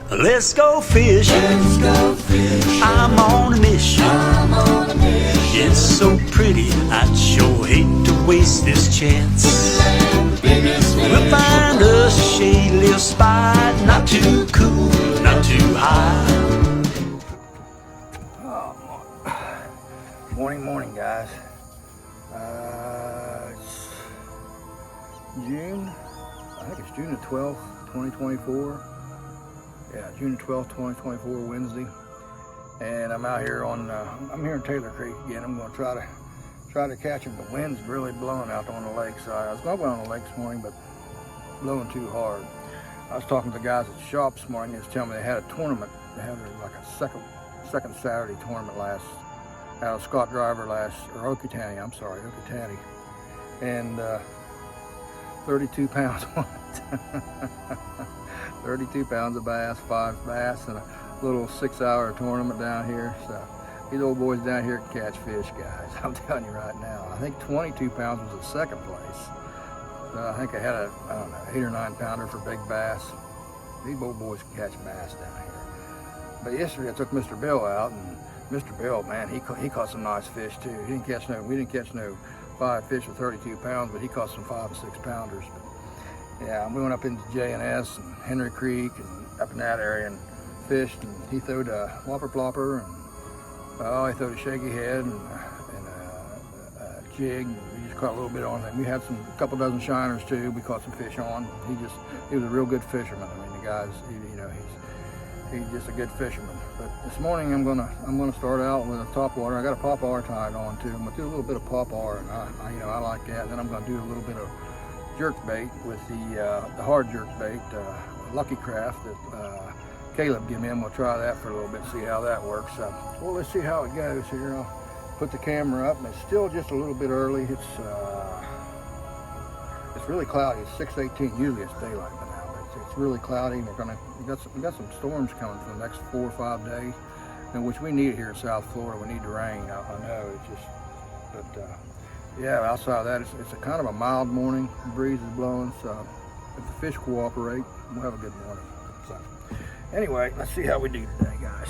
Let's go fishing. Let's go fishing. I'm on a mission. I'm on a mission. It's so pretty, I'd sure hate to waste this chance. We'll find a shady little spot, not too cool, not too high. Morning, guys. It's June. I think it's June the 12th, 2024. Yeah, June the 12th, 2024, Wednesday. And I'm out here on. I'm here in Taylor Creek again. I'm going to try to catch them. The wind's really blowing out on the lakeside. I was going to go on the lake this morning, but blowing too hard. I was talking to the guys at the shop this morning. They was telling me they had a tournament. They had like a second Saturday tournament out of Scott Driver or Okeechobee, Okeechobee. And 32 pounds on it. 32 pounds of bass, 5 bass, and a little 6-hour tournament down here. So these old boys down here can catch fish, guys. I'm telling you right now. I think 22 pounds was the second place. So I think I had a, 8 or 9 pounder for big bass. These old boys can catch bass down here. But yesterday I took Mr. Bill out, and Mr. Bill, man, he caught some nice fish too. We didn't catch no 5 fish with 32 pounds, but he caught some 5 and 6 pounders. But yeah, we went up into J&S and Henry Creek and up in that area and fished, and he throwed a whopper plopper, and he throwed a shaky head and a jig. We just caught a little bit on it. We had a couple dozen shiners too. We caught some fish on. He was a real good fisherman. I mean, the guy's, he's just a good fisherman. But this morning I'm gonna start out with a topwater. I got a popper tied on too. I'm gonna do a little bit of popper, and I like that. Then I'm gonna do a little bit of jerk bait with the hard jerk bait, Lucky Craft that Caleb gave me. I'm gonna try that for a little bit, see how that works. Well, let's see how it goes here. I'll put the camera up, and it's still just a little bit early. It's really cloudy. It's 6:18. Usually it's daylight by now, but it's really cloudy. We got some storms coming for the next 4 or 5 days, and which we need here in South Florida. We need the rain. I know it's just, but yeah. Outside of that, it's a kind of a mild morning. The breeze is blowing, so if the fish cooperate, we'll have a good morning. So anyway, let's see how we do today, guys.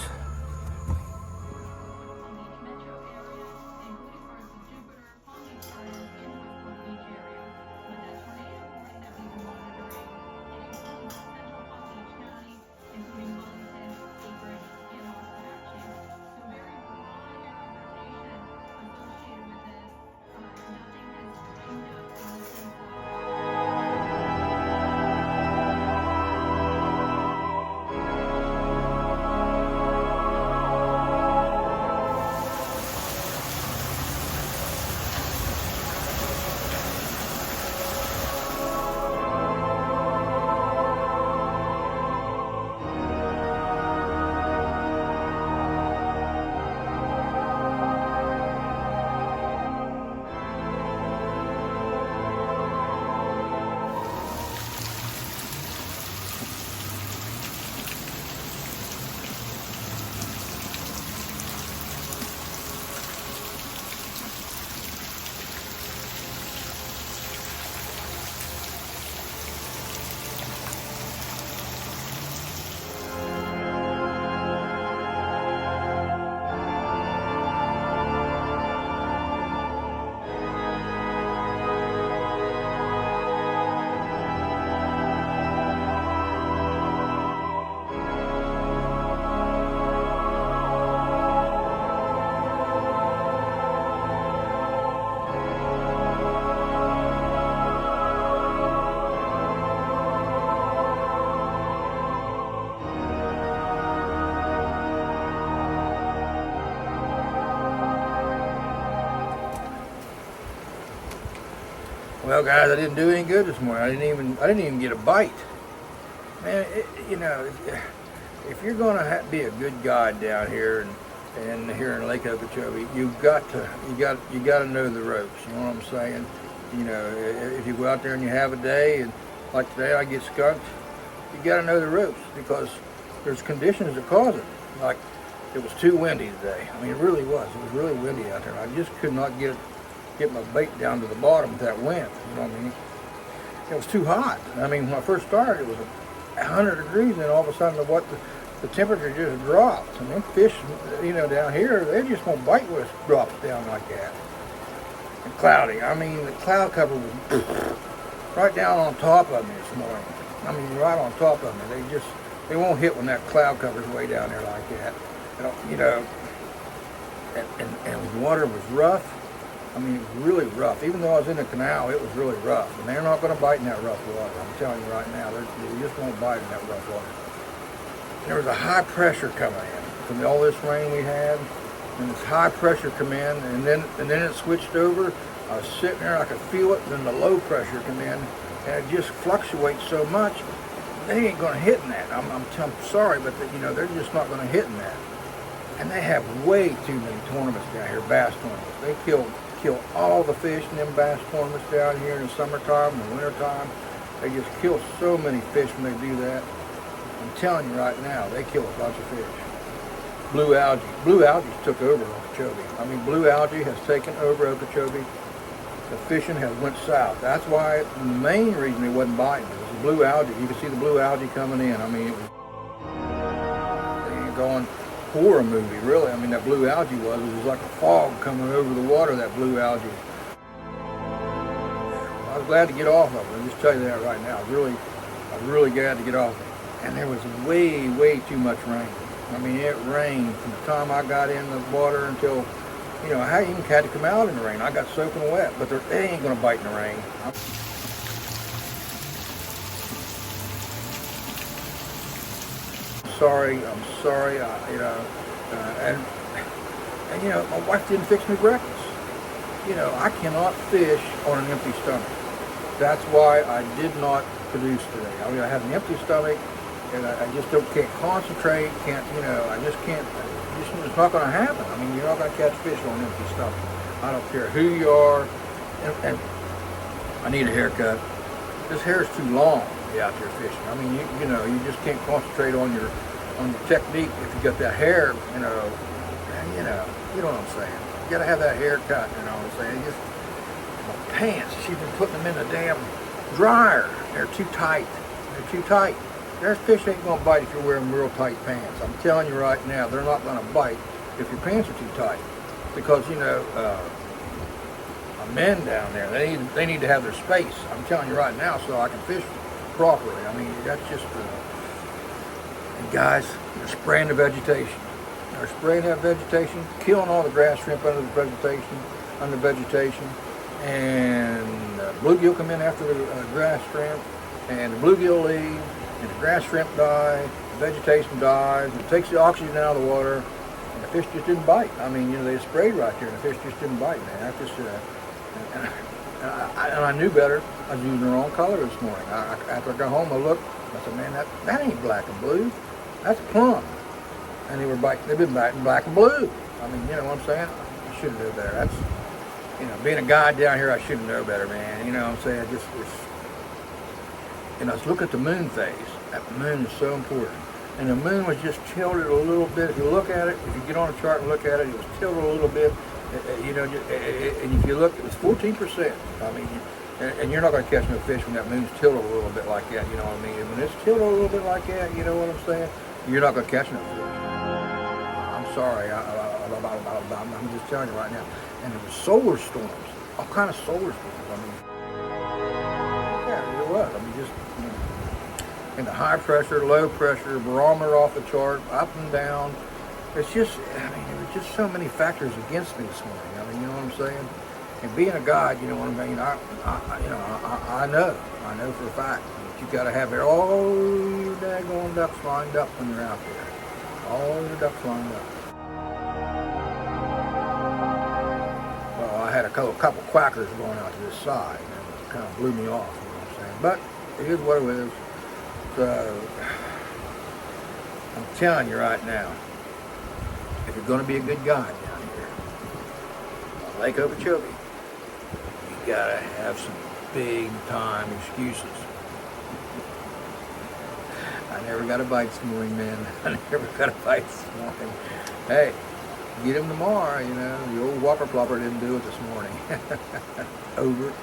Well, guys, I didn't do any good this morning. I didn't even get a bite. Man, if you're gonna be a good guide down here and here in Lake Okeechobee, you got to know the ropes. You know what I'm saying? If you go out there and you have a day, and like today I get skunked, you got to know the ropes because there's conditions that cause it. Like it was too windy today. I mean, it really was. It was really windy out there. I just could not get my bait down to the bottom with that wind. You know what I mean? It was too hot. I mean, when I first started, it 100 degrees, and all of a sudden the temperature just drops. And them fish, down here, they just won't bite when it drops down like that. And cloudy. I mean, the cloud cover was right down on top of me this morning. I mean, right on top of me. They won't hit when that cloud cover's way down there like that. And the water was rough. I mean, it was really rough. Even though I was in the canal, it was really rough. And they're not going to bite in that rough water. I'm telling you right now, they just won't bite in that rough water. And there was a high pressure coming in from all this rain we had. And this high pressure come in, and then it switched over. I was sitting there, I could feel it, and then the low pressure come in, and it just fluctuates so much. They ain't going to hit in that. I'm sorry, but they're just not going to hit in that. And they have way too many tournaments down here, bass tournaments. They kill all the fish in them bass tournaments down here in the summertime and the wintertime. They just kill so many fish when they do that. I'm telling you right now, they kill a bunch of fish. Blue algae. Blue algae took over Okeechobee. I mean, blue algae has taken over Okeechobee. The fishing has went south. That's why the main reason it wasn't biting was the blue algae. You can see the blue algae coming in. I mean, it was going horror movie, really. I mean, that blue algae was like a fog coming over the water, that blue algae. I was glad to get off of it. I'll just tell you that right now. I was really glad to get off of it. And there was way too much rain. I mean, it rained from the time I got in the water until, I even had to come out in the rain. I got soaking wet, but they ain't going to bite in the rain. I'm sorry, and my wife didn't fix me breakfast. I cannot fish on an empty stomach. That's why I did not produce today. I mean, I had an empty stomach, and I just can't concentrate, it's not going to happen. I mean, you're not going to catch fish on an empty stomach. I don't care who you are, and I need a haircut. This hair is too long to be out there fishing. I mean, you just can't concentrate on your technique if you got that hair, you know what I'm saying. You got to have that hair cut, you know what I'm saying. Just my pants, she's been putting them in the damn dryer. They're too tight. There's fish ain't gonna bite if you're wearing real tight pants. I'm telling you right now, they're not gonna bite if your pants are too tight. Because men down there, they need to have their space. I'm telling you right now, so I can fish properly. I mean, that's just. And guys, they're spraying the vegetation. They're spraying that vegetation, killing all the grass shrimp under the vegetation, and bluegill come in after the grass shrimp, and the bluegill leave, and the grass shrimp die, the vegetation dies, and it takes the oxygen out of the water, and the fish just didn't bite. I mean, they sprayed right there, and the fish just didn't bite, man. And I knew better. I was using the wrong color this morning. After I got home, I looked, I said, man, that ain't black and blue, that's plum. And they've been biting black and blue. I mean, you know what I'm saying? I should have known better. That's, being a guide down here, I should have known better, man. You know what I'm saying? Let's look at the moon phase. That moon is so important. And the moon was just tilted a little bit. If you look at it, if you get on a chart and look at it, it was tilted a little bit. And if you look, it was 14%. I mean, and you're not going to catch no fish when that moon's tilted a little bit like that, you know what I mean? When it's tilted a little bit like that, you know what I'm saying? You're not going to catch no fish. I'm sorry, I'm just telling you right now. And there were solar storms, all kind of solar storms. I mean, yeah, there was. I mean, just, and the high pressure, low pressure, barometer off the chart, up and down. It's just, there were just so many factors against me this morning. I mean, you know what I'm saying? And being a guide, you know what I mean? I know for a fact that you got to have all your daggone ducks lined up when you're out there. All your ducks lined up. Well, I had a couple quackers going out to this side, and it kind of blew me off, you know what I'm saying? But it is what it is. So, I'm telling you right now, if you're going to be a good guide down here, on Lake Okeechobee, you got to have some big time excuses. I never got a bite this morning, man. I never got a bite this morning. Hey, get him tomorrow, the old whopper plopper didn't do it this morning. Over.